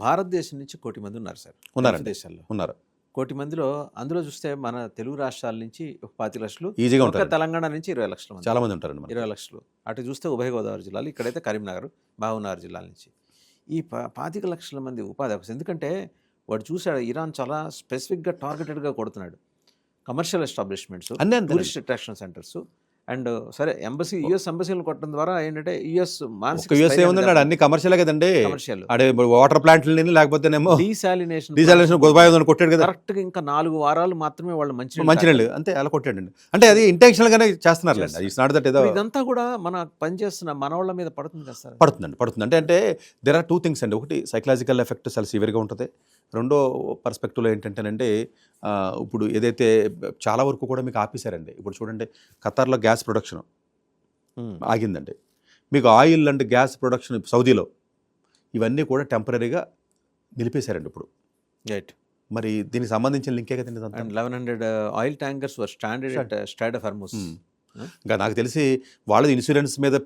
భారతదేశం నుంచి 1 కోటి మంది ఉన్నారు సార్. ఉన్నారండి. దేశాల్లో ఉన్నారు. 1 కోటి మందిలో అందులో చూస్తే మన తెలుగు రాష్ట్రాల నుంచి ఒక 25 లక్షలు, ఈజీగా ఒక ఉంటారు. తెలంగాణ నుంచి 20 లక్షల మంది, చాలా మంది ఉంటారండి మనకి. 20 లక్షలు. అటు చూస్తే ఉభయ గోదావరి జిల్లాలు, ఇక్కడైతే కరీంనగర్, మహబూబ్నగర్ జిల్లాల నుంచి ఈ 25 లక్షల మంది ఉపాధి అవకాశం. ఎందుకంటే వాడు చూసాడు ఇరాన్ చాలా స్పెసిఫిక్గా టార్గెటెడ్గా కొడుతున్నాడు. కమర్షియల్ ఎస్టాబ్లిష్మెంట్స్, అన్నీ అంతేనండి. టూరిస్ట్ అట్రాక్షన్ సెంటర్స్ అండ్ సరే ఎంబసీ, యుఎస్ ఎంబసీలు కొట్టడం ద్వారా ఏంటంటే యుఎస్ మానసిక యూఎస్ ఏముందండి, అన్ని కమర్షియల్ కదండి. కమర్షియల్ అడే వాటర్ ప్లాంట్లని లేకపోతేనేమో డీసాలినేషన్ గోదావరి కొట్టాడు కదా. కరెక్ట్ గా ఇంకా 4 వారాలు మాత్రమే వాళ్ళు మంచినీళ్ళు అంతే అలా కొట్టాడండి. అంటే అది ఇంటెన్షనల్ గానే చేస్తున్నారు. ఇట్స్ నాట్ దట్ ఏదో ఇదంతా కూడా మన పనిచేస్తున్న మనవాళ్ళ మీద పడుతుంది కదా సార్. పడుతుంది. అంటే దేర్ ఆర్ 2 థింగ్స్ అండి. ఒకటి సైకలాజికల్ ఎఫెక్ట్ చాలా సివియర్గా ఉంటుంది. రెండో పర్స్పెక్టివ్లో ఏంటంటేనండి, ఇప్పుడు ఏదైతే చాలా వరకు కూడా మీకు ఆపేశారండి. ఇప్పుడు చూడండి, ఖతార్లో గ్యాస్ ప్రొడక్షన్ ఆగిందండి. మీకు ఆయిల్ అండ్ గ్యాస్ ప్రొడక్షన్ సౌదీలో ఇవన్నీ కూడా టెంపరీగా నిలిపేశారండి ఇప్పుడు. రైట్. మరి దీనికి సంబంధించిన లింకే కదండి. 1100 oil tankers were standard at straight of Hormuz. ఇంకా నాకు తెలిసి వాళ్ళది ఇన్సూరెన్స్ మీద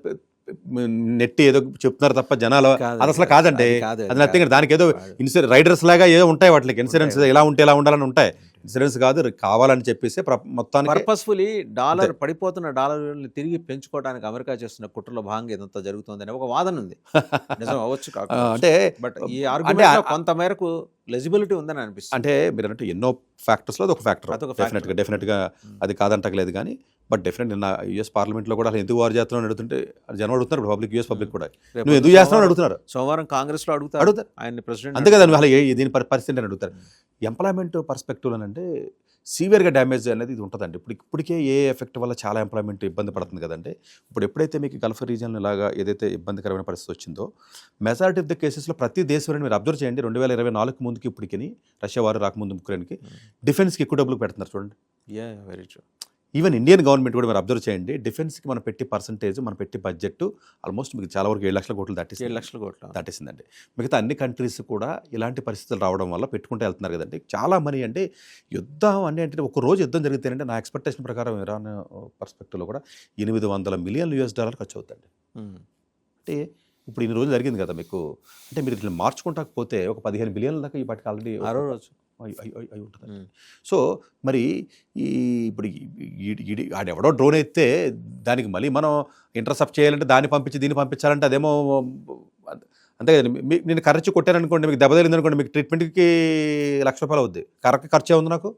నెట్టి ఏదో చెప్తున్నారు తప్ప జనాలు అది అసలు కాదండి. అది నథింగ్. దానికి ఏదో ఇన్సూరెన్స్ రైడర్స్ లాగా ఏదో ఉంటాయి, వాటికి ఇన్సూరెన్స్ ఎలా ఉంటే ఎలా ఉండాలని ఉంటాయి. ఇన్సూరెన్స్ కాదు, కావాలని చెప్పేసి మొత్తానికి పర్పస్ఫుల్లీ డాలర్ పడిపోతున్న డాలర్ తిరిగి పెంచుకోవడానికి అమెరికా చేస్తున్న కుట్రలో భాగంగా ఇదంతా జరుగుతుంది అనే ఒక వాదన ఉంది. నిజం అవ్వచ్చు అంటే బట్ ఈ ఆర్గ్యుమెంట్ కొంత మేరకు లెజిబిలిటీ ఉందని అనిపిస్తుంది. అంటే మీరు అంటే ఎన్నో ఫ్యాక్టర్స్లో అది ఒక ఫ్యాక్టర్. డెఫినెట్గా అది కాదంటలేదు. కానీ బట్ డెఫినెట్ నిన్న యుఎస్ పార్లమెంట్లో కూడా అసలు ఎందుకు వారు చేస్తున్నావు అడుగుతుంటే జనం అడుగుతున్నారు. పబ్లిక్, యుఎస్ పబ్లిక్ కూడా నువ్వు ఎందుకు చేస్తున్నావు అడుగుతున్నారు. సోమవారం కాంగ్రెస్లో అడుగుతారు ఆయన ప్రెసిడెంట్. అంతే కదా, అసలు దీని పరిస్థితి అని అడుగుతారు. ఎంప్లాయ్మెంట్ పర్స్పెక్టివ్ అంటే సివియర్గా డ్యామేజ్ అనేది ఇది ఉంటుందండి. ఇప్పటికే ఏ ఎఫెక్ట్ వల్ల చాలా ఎంప్లాయ్మెంట్ ఇబ్బంది పడుతుంది కదండి. ఇప్పుడు ఎప్పుడైతే మీకు గల్ఫ్ రీజియన్ ఇలాగా ఏదైతే ఇబ్బందికరమైన పరిస్థితి వచ్చిందో, మెజారిటీ ఆఫ్ ద కేసెస్లో ప్రతి దేశంలో మీరు అబ్జర్వ్ చేయండి, 2024 ముందుకి ఇప్పటికి, రష్యా వారు రాకముందు ఉక్రెయిన్కి డిఫెన్స్కి ఎక్కువ డబ్బులు పెడుతున్నారు చూడండి. Very true. Even Indian government కూడా మీరు అబ్జర్వ్ చేయండి, డిఫెన్స్కి మనం పెట్టి పర్సంటేజ్, మనం పెట్టి బడ్జెట్ ఆల్మోస్ట్ మీకు చాలా వరకు 7 లక్షల కోట్లు దాటేసిందండి. మిగతా అన్ని కంట్రీస్ కూడా ఇలాంటి పరిస్థితులు రావడం వల్ల పెట్టుకుంటూ వెళ్తున్నారు కదండి. చాలా మనీ అంటే యుద్ధం అంటే ఒక రోజు యుద్ధం జరిగితేనంటే నా ఎక్స్పెక్టేషన్ ప్రకారం ఇరాన్ పర్స్పెక్టివ్లో కూడా $800 మిలియన్ ఖర్చు అవుతుంది. అంటే ఇప్పుడు ఇన్ని రోజులు జరిగింది కదా మీకు, అంటే మీరు ఇట్లా మార్చుకుంటాకపోతే ఒక 15 బిలియన్ల దాకా ఈ పాటికి ఆల్రెడీ రోజు అయి ఉంటుంది. సో మరి ఇప్పుడు ఆడెవడో డ్రోన్ అయితే దానికి మళ్ళీ మనం ఇంటర్సెప్ట్ చేయాలంటే దాన్ని పంపించి దీన్ని పంపించాలంటే అదేమో అంతే కదండి. నేను కర్రచ్చి కొట్టాను అనుకోండి, మీకు దెబ్బ తగిలింది అనుకోండి, మీకు ట్రీట్మెంట్కి ₹1,00,000 అవుద్ది. కర్రకి ఖర్చు ఏముంది నాకు?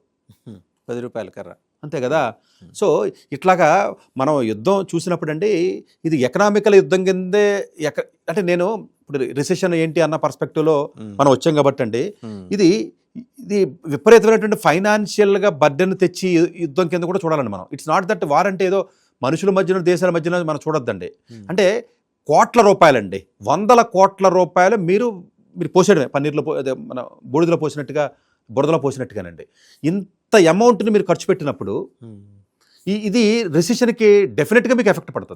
₹10 కర్ర, అంతే కదా. సో ఇట్లాగా మనం యుద్ధం చూసినప్పుడు అండి, ఇది ఎకనామికల్ యుద్ధం కిందే. అంటే నేను ఇప్పుడు రిసెషన్ ఏంటి అన్న పర్స్పెక్టివ్లో మనం వచ్చాం కాబట్టి అండి, ఇది విపరీతమైనటువంటి ఫైనాన్షియల్గా బర్డెన్ తెచ్చి యుద్ధం కింద కూడా చూడాలండి మనం. ఇట్స్ నాట్ దట్ వార్ అంటే ఏదో మనుషుల మధ్యన, దేశాల మధ్యన మనం చూడొద్దండి. అంటే కోట్ల రూపాయలండి, 100 కోట్ల రూపాయలు మీరు పోసేయడమే. పన్నీర్లో మన బూడిదలో పోసినట్టుగా, బురదలో పోసినట్టుగానండి. ఇంత అమౌంట్ని మీరు ఖర్చు పెట్టినప్పుడు ఇది రెసిషన్కి డెఫినెట్గా మీకు ఎఫెక్ట్ పడుతుంది.